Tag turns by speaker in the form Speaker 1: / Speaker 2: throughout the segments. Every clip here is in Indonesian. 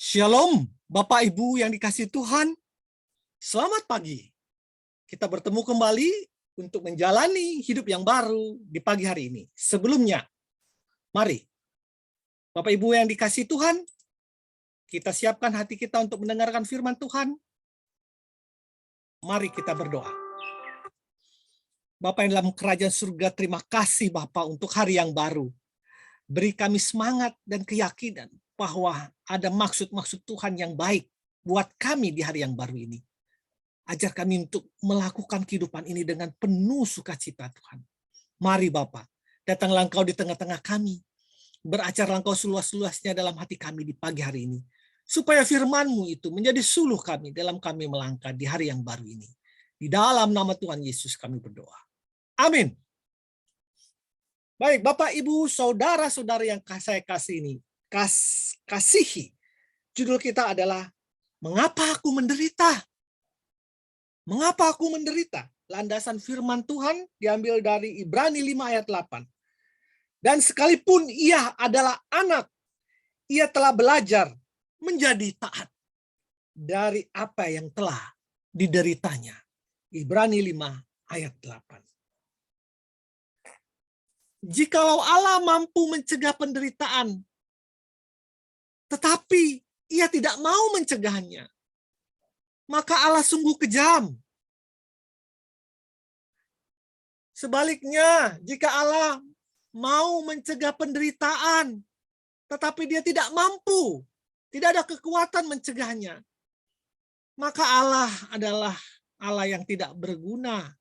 Speaker 1: Shalom, Bapak Ibu yang dikasihi Tuhan. Selamat pagi. Kita bertemu kembali untuk menjalani hidup yang baru di pagi hari ini. Sebelumnya, mari Bapak Ibu yang dikasihi Tuhan, kita siapkan hati kita untuk mendengarkan firman Tuhan. Mari kita berdoa. Bapa yang dalam kerajaan surga, terima kasih Bapak untuk hari yang baru. Beri kami semangat dan keyakinan bahwa ada maksud-maksud Tuhan yang baik buat kami di hari yang baru ini. Ajar kami untuk melakukan kehidupan ini dengan penuh sukacita Tuhan. Mari Bapa, datanglah Engkau di tengah-tengah kami. Beracarlah Engkau seluas-luasnya dalam hati kami di pagi hari ini. Supaya firman-Mu itu menjadi suluh kami dalam kami melangkah di hari yang baru ini. Di dalam nama Tuhan Yesus kami berdoa. Amin. Baik, Bapak, Ibu, saudara-saudara yang saya kasihi. Judul kita adalah Mengapa Aku Menderita? Mengapa aku menderita? Landasan firman Tuhan diambil dari Ibrani 5 ayat 8. Dan sekalipun ia adalah anak, ia telah belajar menjadi taat dari apa yang telah dideritanya. Ibrani 5 ayat 8. Jikalau Allah mampu mencegah penderitaan, tetapi ia tidak mau mencegahnya, maka Allah sungguh kejam. Sebaliknya, jika Allah mau mencegah penderitaan, tetapi dia tidak mampu, tidak ada kekuatan mencegahnya, maka Allah adalah Allah yang tidak berguna.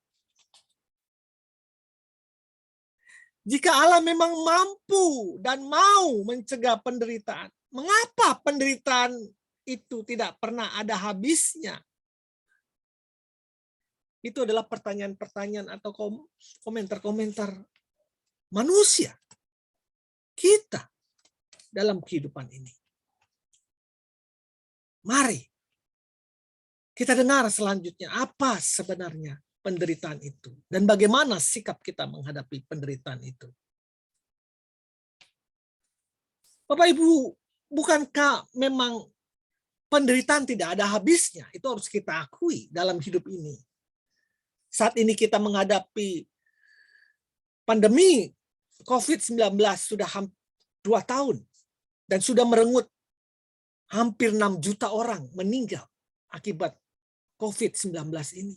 Speaker 1: Jika Allah memang mampu dan mau mencegah penderitaan, mengapa penderitaan itu tidak pernah ada habisnya? Itu adalah pertanyaan-pertanyaan atau komentar-komentar manusia kita dalam kehidupan ini. Mari kita dengar selanjutnya apa sebenarnya penderitaan itu dan bagaimana sikap kita menghadapi penderitaan itu. Bapak Ibu, bukankah memang penderitaan tidak ada habisnya? Itu harus kita akui dalam hidup ini. Saat ini kita menghadapi pandemi COVID-19 sudah 2 tahun dan sudah merenggut hampir 6 juta orang meninggal akibat COVID-19 ini.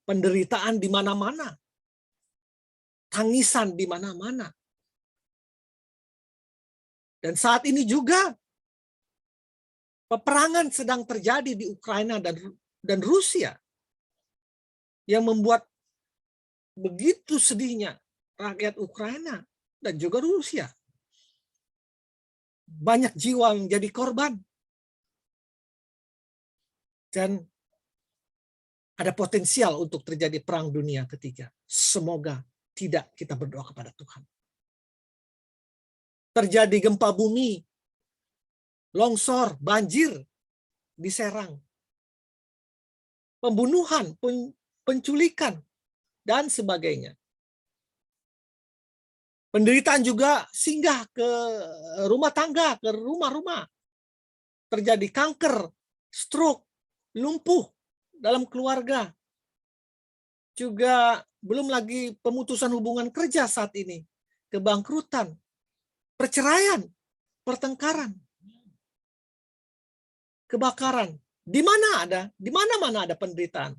Speaker 1: Penderitaan di mana-mana. Tangisan di mana-mana. Dan saat ini juga peperangan sedang terjadi di Ukraina dan Rusia yang membuat begitu sedihnya rakyat Ukraina dan juga Rusia. Banyak jiwa yang jadi korban. Dan ada potensial untuk terjadi perang dunia ketiga. Semoga tidak, kita berdoa kepada Tuhan. Terjadi gempa bumi, longsor, banjir di Serang. Pembunuhan, penculikan, dan sebagainya. Penderitaan juga singgah ke rumah tangga, ke rumah-rumah. Terjadi kanker, stroke, lumpuh dalam keluarga. Juga belum lagi pemutusan hubungan kerja saat ini. Kebangkrutan, perceraian, pertengkaran, kebakaran. Di mana-mana ada penderitaan.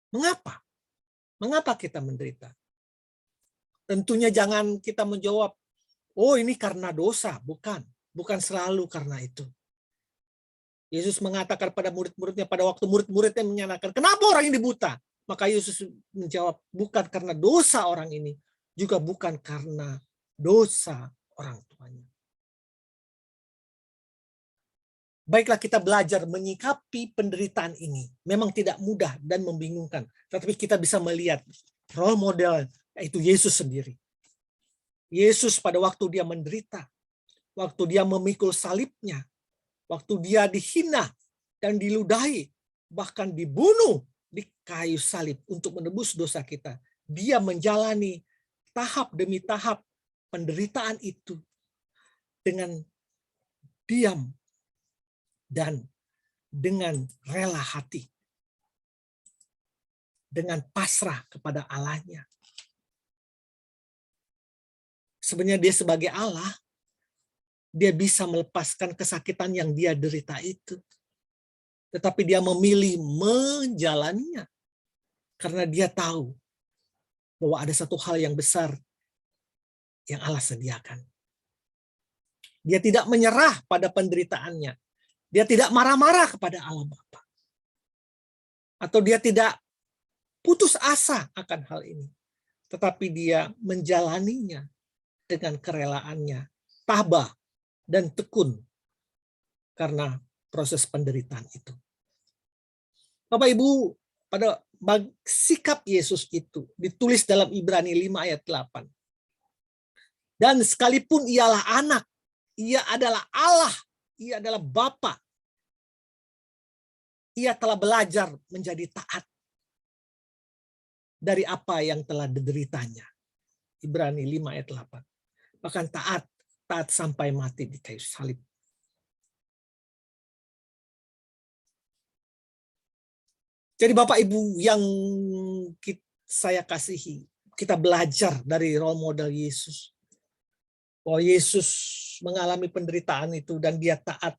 Speaker 1: Mengapa? Mengapa kita menderita? Tentunya jangan kita menjawab, oh ini karena dosa. Bukan. Bukan selalu karena itu. Yesus mengatakan pada murid-muridnya, pada waktu murid-muridnya menyatakan, kenapa orang ini buta? Maka Yesus menjawab, bukan karena dosa orang ini, juga bukan karena dosa orang tuanya. Baiklah, kita belajar menyikapi penderitaan ini. Memang tidak mudah dan membingungkan. Tetapi kita bisa melihat role model, yaitu Yesus sendiri. Yesus pada waktu dia menderita, waktu dia memikul salibnya, waktu dia dihina dan diludahi, bahkan dibunuh di kayu salib untuk menebus dosa kita. Dia menjalani tahap demi tahap penderitaan itu dengan diam dan dengan rela hati, dengan pasrah kepada Allahnya. Sebenarnya dia sebagai Allah, dia bisa melepaskan kesakitan yang dia derita itu. Tetapi dia memilih menjalaninya. Karena dia tahu bahwa ada satu hal yang besar yang Allah sediakan. Dia tidak menyerah pada penderitaannya. Dia tidak marah-marah kepada Allah Bapa. Atau dia tidak putus asa akan hal ini. Tetapi dia menjalaninya dengan kerelaannya, tabah dan tekun karena proses penderitaan itu. Bapak Ibu, pada sikap Yesus itu ditulis dalam Ibrani 5 ayat 8. Dan sekalipun ialah anak, ia adalah Allah, ia adalah Bapa. Ia telah belajar menjadi taat dari apa yang telah dideritanya. Ibrani 5 ayat 8. Bahkan taat sampai mati di kayu salib. Jadi Bapak Ibu yang saya kasihi, kita belajar dari role model Yesus. Bahwa Yesus mengalami penderitaan itu dan dia taat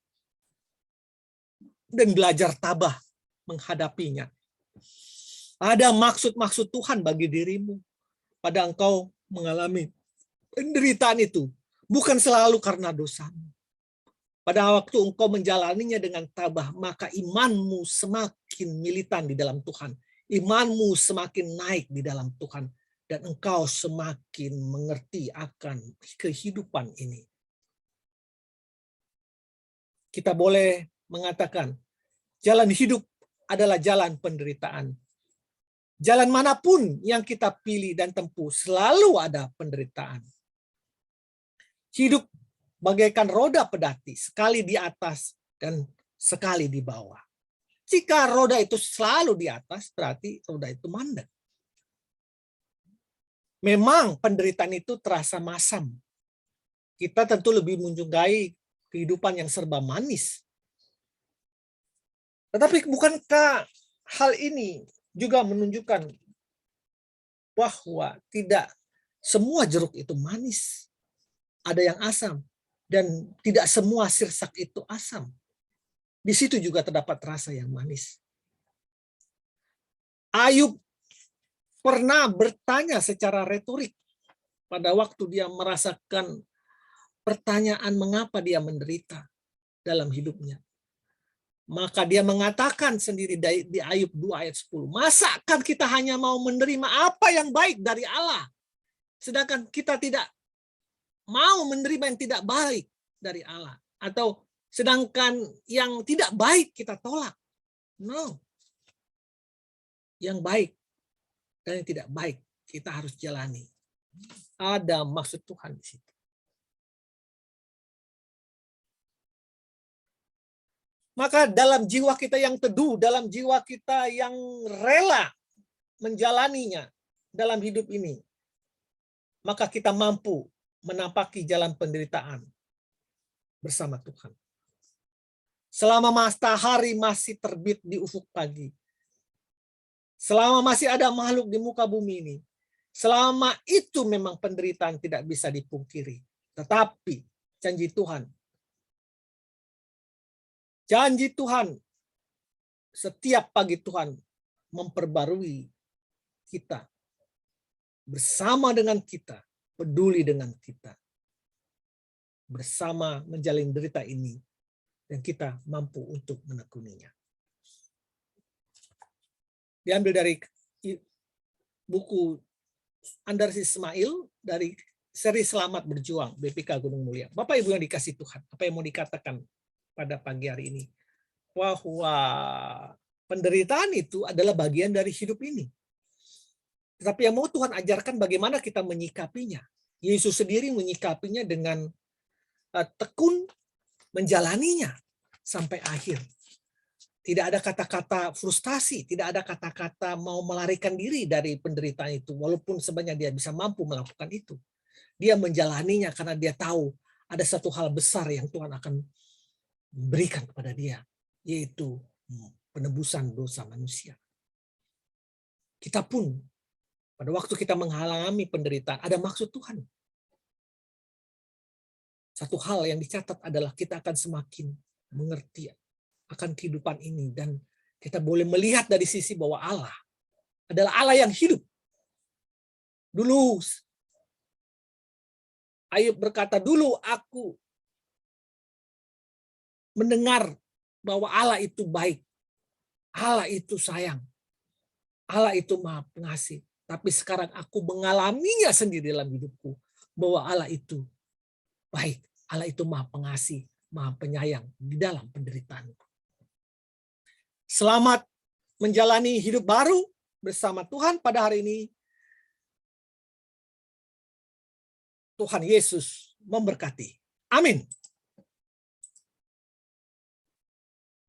Speaker 1: dan belajar tabah menghadapinya. Ada maksud-maksud Tuhan bagi dirimu pada engkau mengalami penderitaan itu. Bukan selalu karena dosamu. Pada waktu engkau menjalaninya dengan tabah, maka imanmu semakin militan di dalam Tuhan. Imanmu semakin naik di dalam Tuhan. Dan engkau semakin mengerti akan kehidupan ini. Kita boleh mengatakan, jalan hidup adalah jalan penderitaan. Jalan manapun yang kita pilih dan tempuh, selalu ada penderitaan. Hidup bagaikan roda pedati, sekali di atas dan sekali di bawah. Jika roda itu selalu di atas, berarti roda itu mandek. Memang penderitaan itu terasa masam. Kita tentu lebih menyukai kehidupan yang serba manis. Tetapi bukankah hal ini juga menunjukkan bahwa tidak semua jeruk itu manis? Ada yang asam. Dan tidak semua sirsak itu asam. Di situ juga terdapat rasa yang manis. Ayub pernah bertanya secara retorik pada waktu dia merasakan pertanyaan mengapa dia menderita dalam hidupnya. Maka dia mengatakan sendiri di Ayub 2 ayat 10. Masakan kita hanya mau menerima apa yang baik dari Allah, sedangkan kita tidak mau menerima yang tidak baik dari Allah. Atau sedangkan yang tidak baik kita tolak. No. Yang baik dan yang tidak baik kita harus jalani. Ada maksud Tuhan di situ. Maka dalam jiwa kita yang teduh, dalam jiwa kita yang rela menjalaninya dalam hidup ini, maka kita mampu menampaki jalan penderitaan bersama Tuhan. Selama matahari masih terbit di ufuk pagi, selama masih ada makhluk di muka bumi ini, selama itu memang penderitaan tidak bisa dipungkiri. Tetapi janji Tuhan, setiap pagi Tuhan memperbarui kita, bersama dengan kita, peduli dengan kita, bersama menjalin derita ini, dan kita mampu untuk menekuninya. Diambil dari buku Andarsis Ismail dari seri Selamat Berjuang BPK Gunung Mulia. Bapak Ibu yang dikasih Tuhan, apa yang mau dikatakan pada pagi hari ini? Bahwa penderitaan itu adalah bagian dari hidup ini. Tetapi yang mau Tuhan ajarkan bagaimana kita menyikapinya. Yesus sendiri menyikapinya dengan tekun, menjalaninya sampai akhir. Tidak ada kata-kata frustasi, tidak ada kata-kata mau melarikan diri dari penderitaan itu, walaupun sebenarnya dia bisa mampu melakukan itu. Dia menjalaninya karena dia tahu ada satu hal besar yang Tuhan akan berikan kepada dia, yaitu penebusan dosa manusia. Kita pun pada waktu kita mengalami penderitaan, ada maksud Tuhan. Satu hal yang dicatat adalah kita akan semakin mengerti akan kehidupan ini, dan kita boleh melihat dari sisi bahwa Allah adalah Allah yang hidup. Dulu Ayub berkata, dulu aku mendengar bahwa Allah itu baik, Allah itu sayang, Allah itu Maha Pengasih. Tapi sekarang aku mengalaminya sendiri dalam hidupku, bahwa Allah itu baik, Allah itu Maha Pengasih, Maha Penyayang di dalam penderitaanku. Selamat menjalani hidup baru bersama Tuhan pada hari ini. Tuhan Yesus memberkati. Amin.